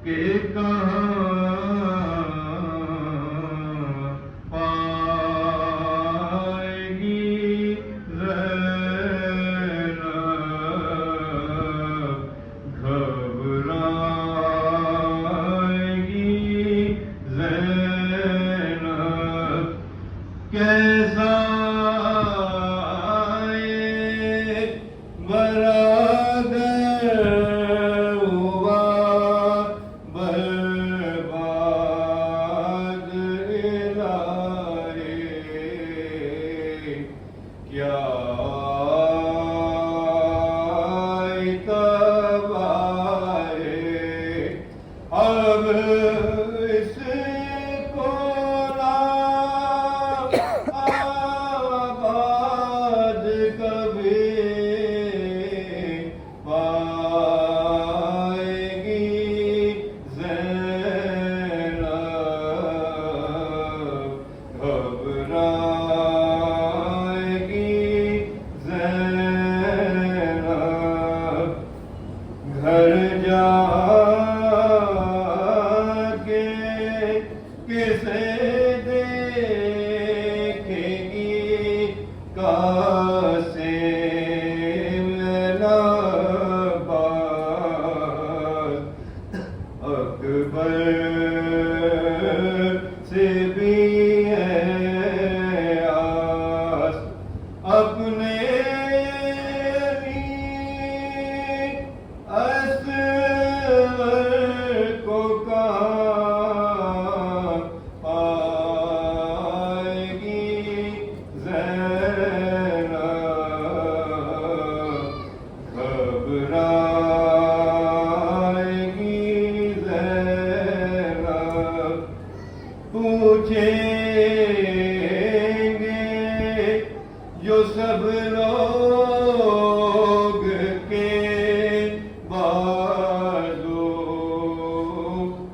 کہ کہاں پائے گی زینب گھبرائے گی زینب کیسا جو سب لوگ کے بازوں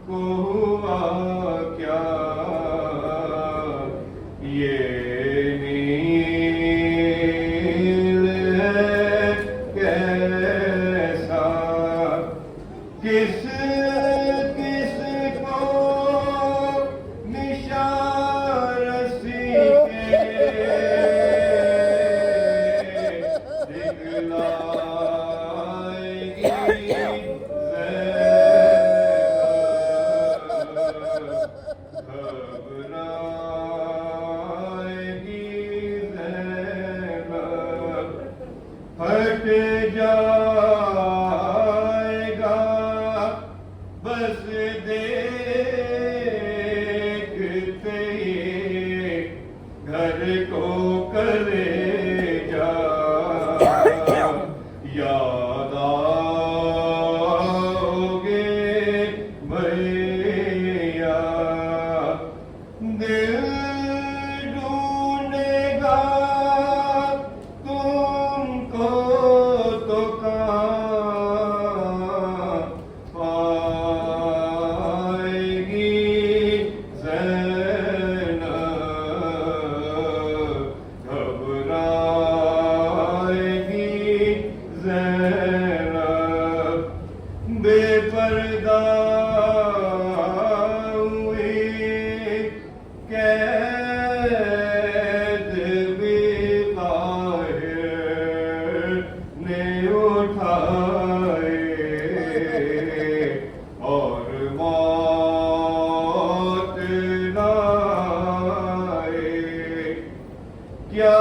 کو ہوا کیا یہ نیل ہے کیسا کس کو نشان رسی کے ہٹ جائے گا بس دیکھتے گھر کو کلیجا یاد آؤگے بھیا دل ڈھونڈے گا تم کو تو کہاں پائے گی زینب گھبرائے گی زینب بے پردہ ہوئی قید بھی طاہر نے اٹھائے اور موت نہ آئے کیا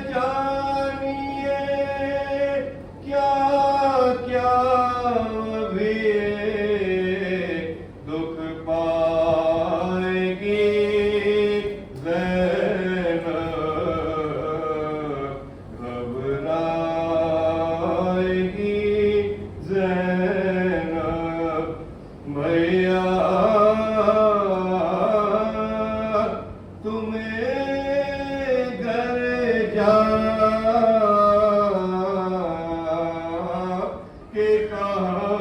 جانیے کیا کیا بھی دکھ پائے گی زینب گھبرائے گی زینب بھیا تمہیں گھر جا کے کہاں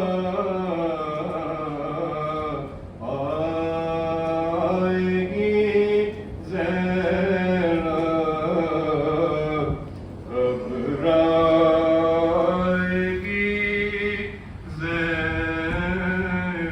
آئے گی زینب گھبرائے گی زینب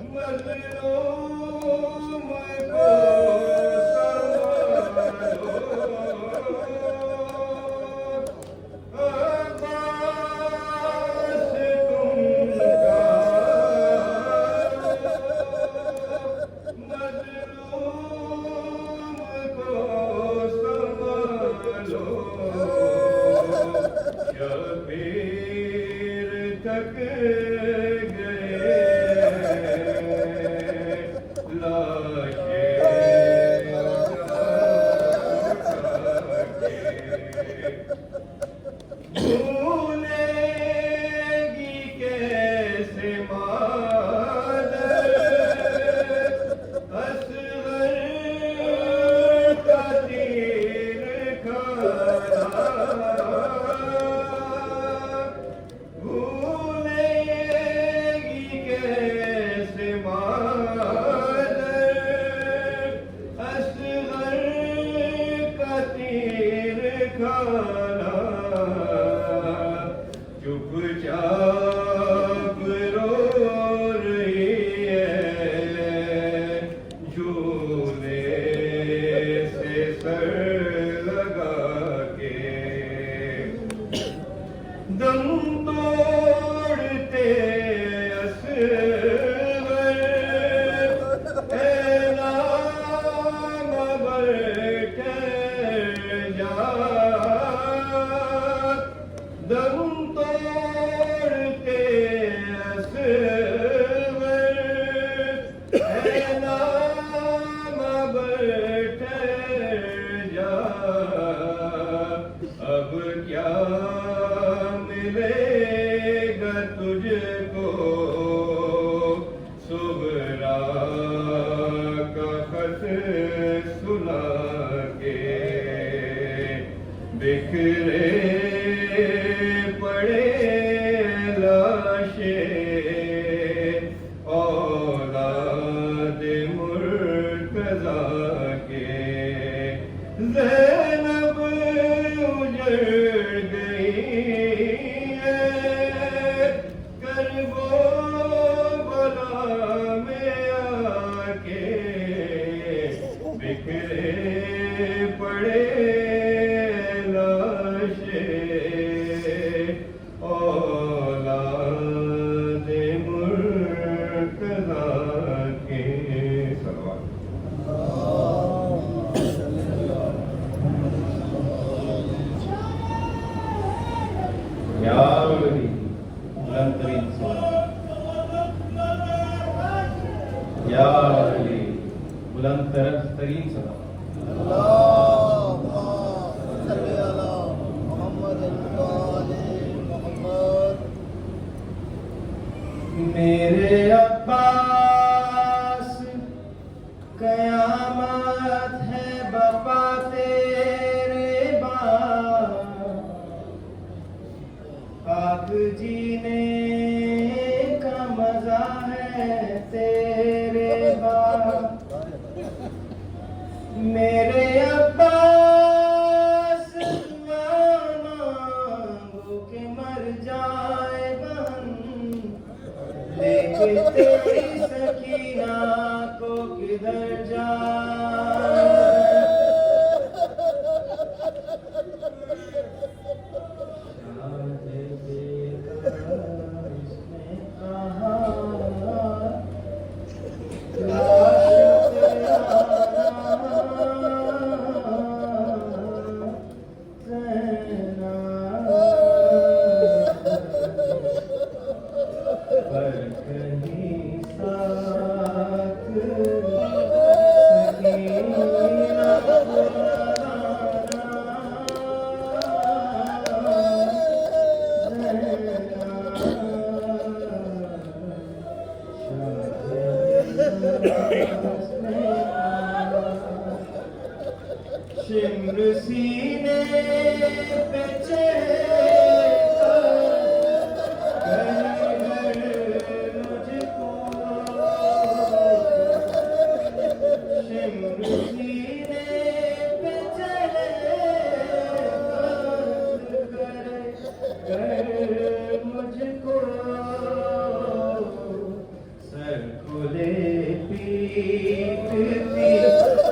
مظلوم کو سنبھالو، عباس تم کا مظلوم کو سنبھالو، شبیر تک گئے لاشیں بھولے گی کیسے مادر اصغر کا تیر کھانا، بھولے گی کیسے مادر اصغر کا تیر کھانا، چپ چاپ رو رہی ہے جھولے سے سر لگا کے، دم توڑتے اصغر اے نام بر ٹھہر جا، دم توڑتے اصغر اے نام بر ٹھہر جا، اب کیا ملے گا تجھ کو صغرا کا خط سنا کے، بکھرے پڑے لاشیں اولاد مرتضیٰ کے، زینب اجڑ گئی ہے کرب و بلا میں آ کے، بکھرے پڑے لاشیں اولاد مرتضیٰ کے، صلوات۔ یا علی بلند ترین صلوات، یا علی بلند ترین صلوات۔ میرے عباس قیامت ہے بپا تیرے بعد، پاک جینے کا مزہ ہے تیرے بعد، میرے عباس دعا مانگو کہ مر جائے بہن، لیکن تیری سکینہ کو کدھر جائے، شمر سینے پہ مجھ کو سر کو پیٹتی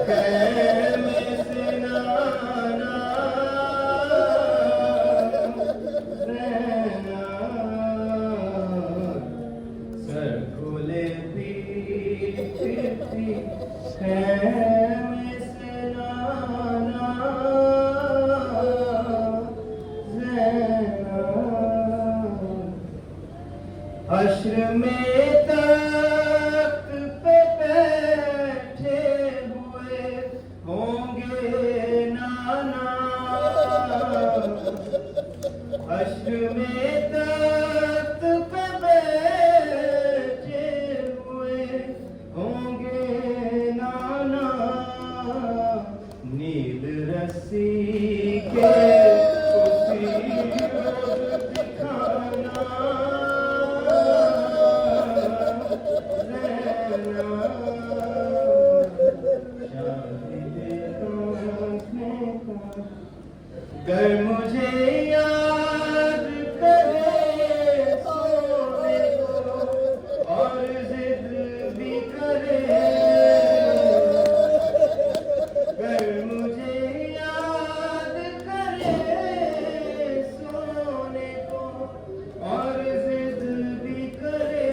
خیمے سے نانا زینا سر کھولے پیٹتی خیمے سے نانا زینا حشر میں تخت پہ بیٹھے ہوئے ہوں گے نانا حشر میں تخت پہ بیٹھے ہوئے ہوں گے نانا نیل رسی کے اسی روز دکھانا گر مجھے یاد کرے سونے کو اور ضد بھی کرے گر مجھے یاد کرے سونے کو اور ضد بھی کرے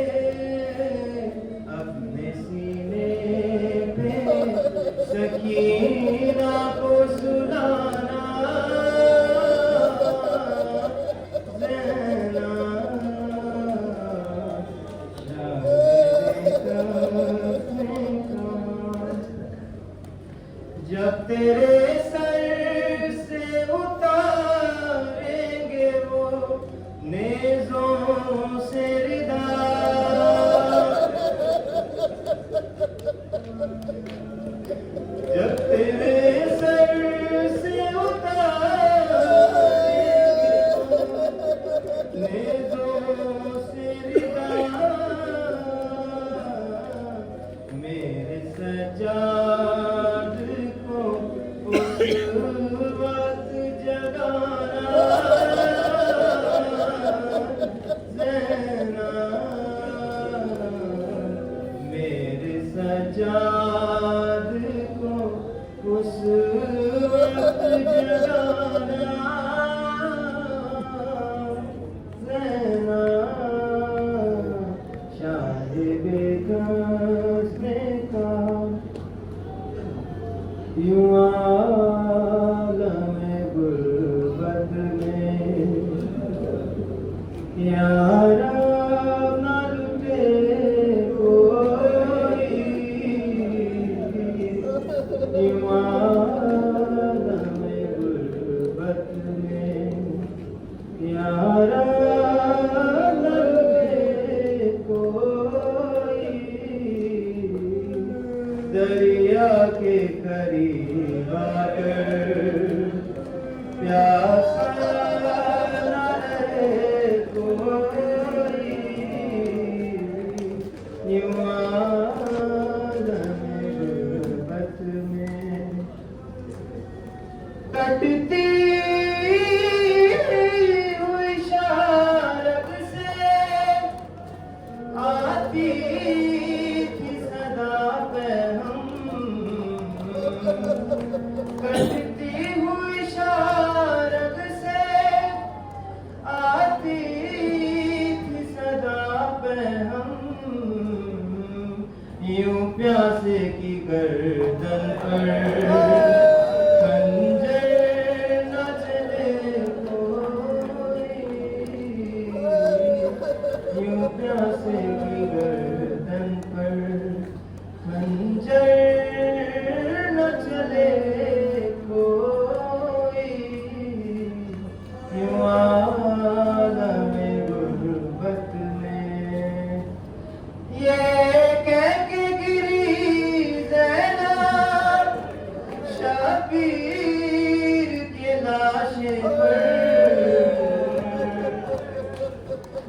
اپنے سینے پہ سکینہ کو سلانا زینا جب تیرے سر سے اتاریں گے وہ نیزوں سے ردا جب تیرے سر سے اتاریں گے وہ نیزوں سے ردا میرے سجاد کو اس وقت جگانا زینا میرے سجاد کو اس وقت جگانا زینا شاہد غزنے کا یوں عالم غربت میں یارا نہ لٹے کوئی یوں عالم غربت میں یارا نہ لٹے کوئی دریا کے قریب آ کر پیاسا نہ رہے کوئی یوں عالم غربت میں کٹتی ہوئی شارب سے آتی تھی صدا پہ ہم کٹتی ہوئی شارب سے آتی تھی صدا پہ ہم یوں پیاسے کی گردن پر خنجر نہ چلے کوئی یوں پیاسے کی گردن پر خنجر نہ چلے کوئی یوں عالم غربت میں یہ کہہ کے گری زینب شبیر کے لاشے پر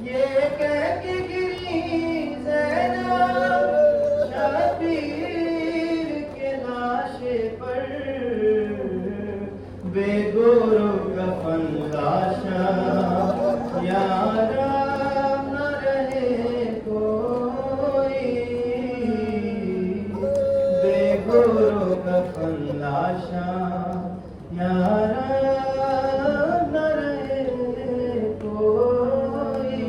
یہ کہہ کے گری زینب شبیر کفن لاشاں یارا نہ رہے کوئی،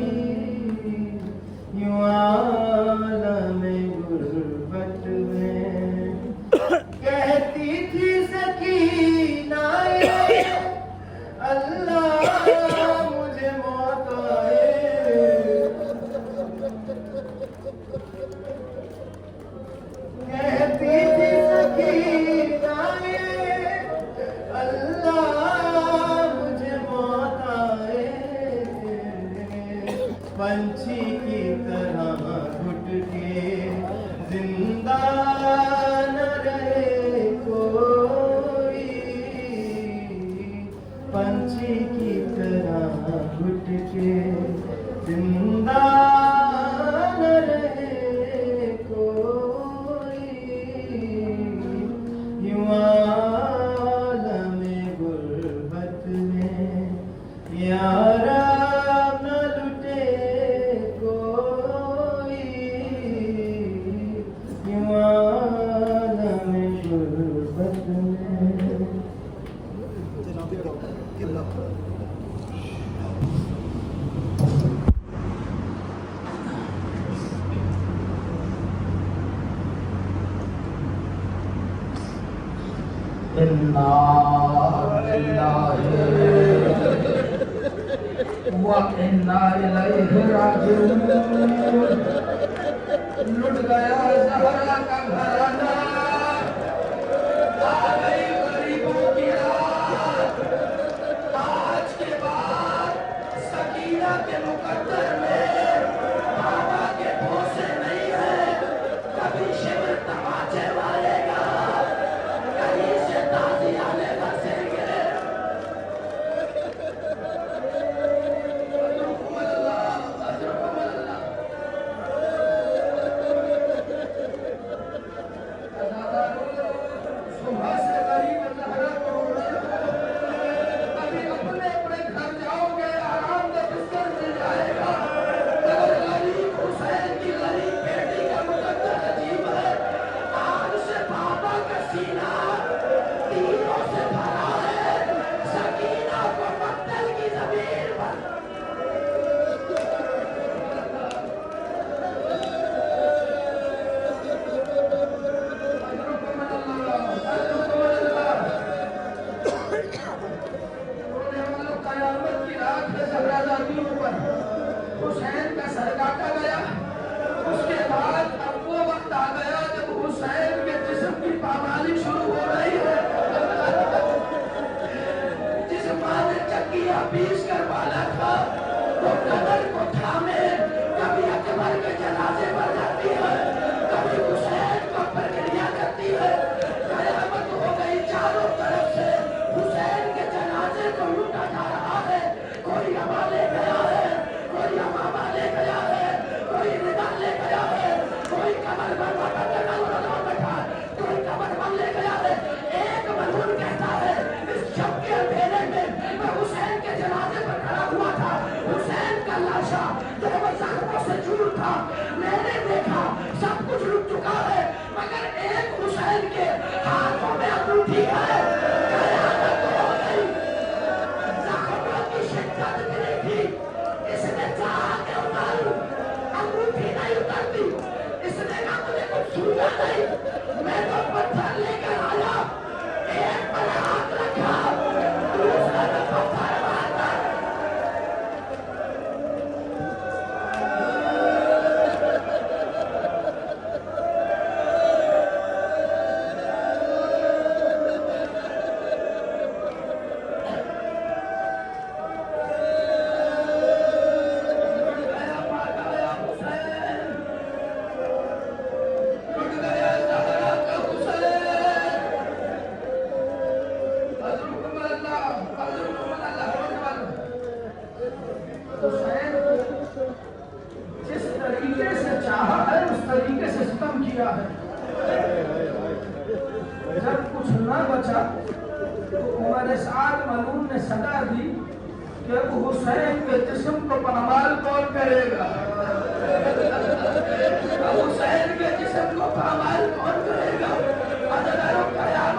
یوں عالم غربت میں کہتی تھی سکینہ اللہ مجھے موت آئے، کہتی تھی سکینہ اللہ مجھے موت آئے، پنچھی کی طرح گھٹ کے زندہ نہ رہے کوئی، پنچھی کی طرح گھٹ کے زندہ نہ رہے کوئی، یوں عالم غربت میں یارا نہ لٹے کوئی، یوں عالم غربت میں۔ وَإِنَّا إِلَيْهِ رَاجِعُونَ۔ لٹ گیا زہرا کا گھرانہ، آ گئی غریبوں کی رات، آج کے بعد سکینہ کے مقدر میں بابا کے بھوسے نہیں ہیں، کبھی شبر تماچے والے گا، کہیں سے تازیانے بسیں گے۔ حسین کا سر کاٹا گیا، اس کے بعد اب وہ وقت آ گیا جب حسین کے جسم کی پامالی شروع ہو رہی ہے۔ جس ماں نے چکیاں پیس کر بالا تھا وہ قبر کو تھامے کبھی اکبر کے جنازے پر جاتی ہے، کبھی حسین کو پرکھڑیاں کرتی ہے۔ قیامت ہو گئی، چاروں طرف سے حسین کے جنازے کو لوٹا جا رہا ہے، کوئی ہوا لے گیا ہے، کوئی امامہ لے گیا ہے، کوئی نگاہ لے گیا ہے، کوئی قبر پر بیٹھا، کوئی قبر پر لے گیا ہے۔ ایک ملعون کہتا ہے اس شب کے اندھیرے میں میں حسین کے جنازے پر کھڑا ہوا تھا، حسین کا لاشا جو زخموں سے چور تھا، میں نے دیکھا سب کچھ لٹ چکا ہے مگر ایک حسین کے ہاتھوں میں انگوٹھی ہے۔ قیامت ہو گئی، زخموں کی شدت اتنی تھی اس نے چاہا کہ اتاروں، انگوٹھی نہیں اترتی، اس نے کہا مجھے کچھ سوجا نہیں، میں تو پتھر لے کر آیا، ایک پر ہاتھ رکھا، دوسرا میں پتھر مارتا۔ حسین جس طریقے سے چاہا ہے اس طریقے سے ستم کیا ہے۔ جب کچھ نہ بچا تو عمر سعد ملعون نے صدا دی کہ اب حسین کے جسم کو پامال کون کرے گا، اب حسین کے جسم کو پامال کون کرے گا۔ قیامت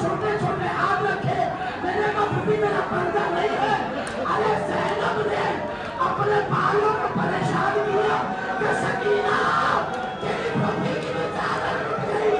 چھوٹے چھوٹے ہاتھ رکھے میرے کا پھوپھی میرا پردہ نہیں ہے. ارے زینب نے اپنے بالوں کو پریشان کیا کہ سکینہ تیری پھوپھی کی بھی چادر ٹوٹ گئی.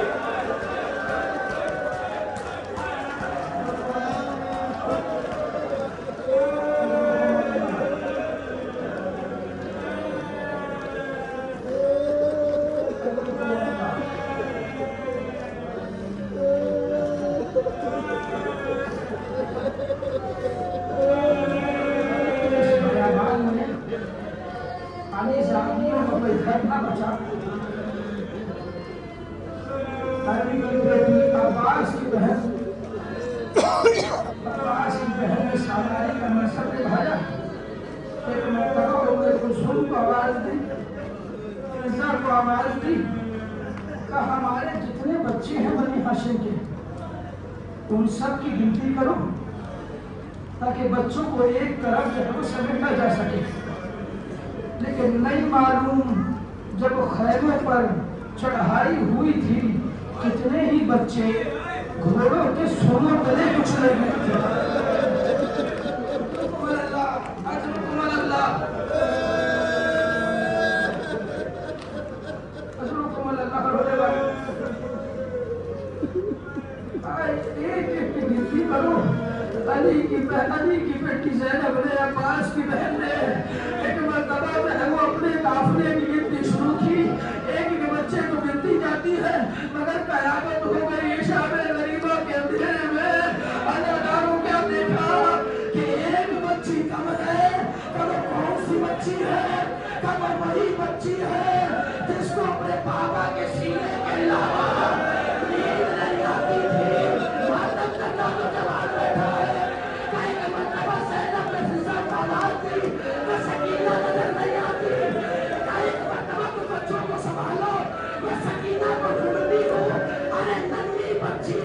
عباس کی بہن نے سالاری کا منصب نبھایا. ایک مرتبہ انہیں کلثوم کو آواز دی, مرزا کو آواز دی کہ ہمارے جتنے بچے ہیں بنی ہاشم کے ان سب کی گنتی کرو تاکہ بچوں کو ایک طرف جو ہے وہ سمیٹا جا سکے. لیکن نہیں معلوم جب خیمے پر چڑھائی ہوئی تھی کتنے ہی بچے گھوڑوں کے سونوں گلے کچلے گئے تھے. علی کی بیٹی زینب نے, عباس کی بہن نے ایک مرتبہ جو ہے وہ اپنے قافلے کی گنتی شروع کی. ایک ایک بچے کو گنتی جاتی ہے مگر قیامت ہو گئی. شام غریبوں کے اندھیرے میں اداکاروں کیا دیکھا کہ ایک بچی کم ہے. کب کون سی بچی ہے؟ کب وہی بچی ہے جس کو اپنے پاپا کے سینے کے علاوہ نیند نہیں آتی تھی. ماتم کرنا تو جوان بیٹھا ہے. سکینہ نظر نہیں آتی. ایک مرتبہ تو بچوں کو سنبھالو, یہ سکینہ کو ڈھونڈتی ہوں. ارے ننھی بچی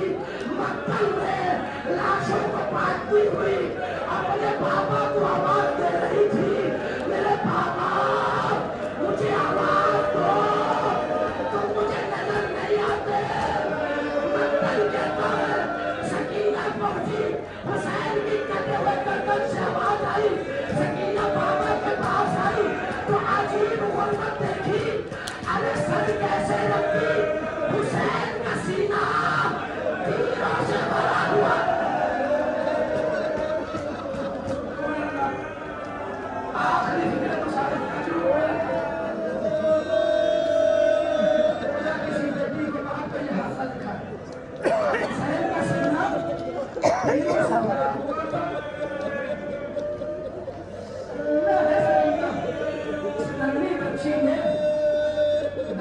مقتل میں لاشوں کو پاٹتی ہوئی اپنے پاپا کو آواز دے رہی تھی, میرے پاپا مجھے آواز دو, تم مجھے نظر نہیں آتے. مقتل کہتا ہے سکینہ پہنچی, حسین کی کٹے ہوئے گردن سے آواز آئی. سکینہ بابا کے پاس آئی تو عجیب غربت دیکھی. ارے سر کیسے رکھی, حسین کا سینہ تیروں سے بھرا ہوا. آخری فکر مسافر کا جو ہوا کسی بیٹی کے بعد تو یہ حاصل لکھا ہے. حسین کا سینہ تیروں سے بھرا ہوا تھا.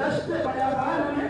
دشت بیابان میں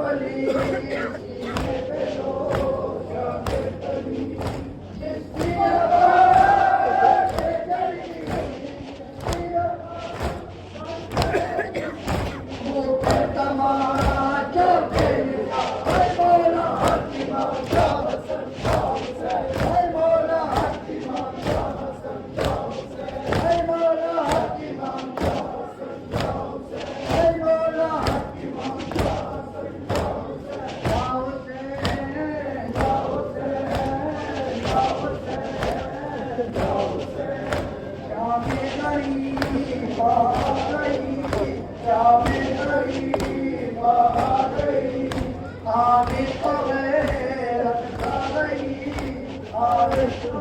پلی سینے پہ روشن پلی جس کی آواز سے چلی وہ پھر تماشا کھیلا اے مولا حکیمان شاہ حسن شاہ حسین اے مولا حکیمان شاہ حسن شاہ حسین اے مولا حکیمان شاہ حسن شاہ حسین اے مولا حکیمان شاہ حسن شاہ حسین شاہ حسین شاہ حسین شاہ حسین شاہ حسین شام غریب آ گئی شام غریب آ گئی حامد کو غیرت کھا گئی عارش کو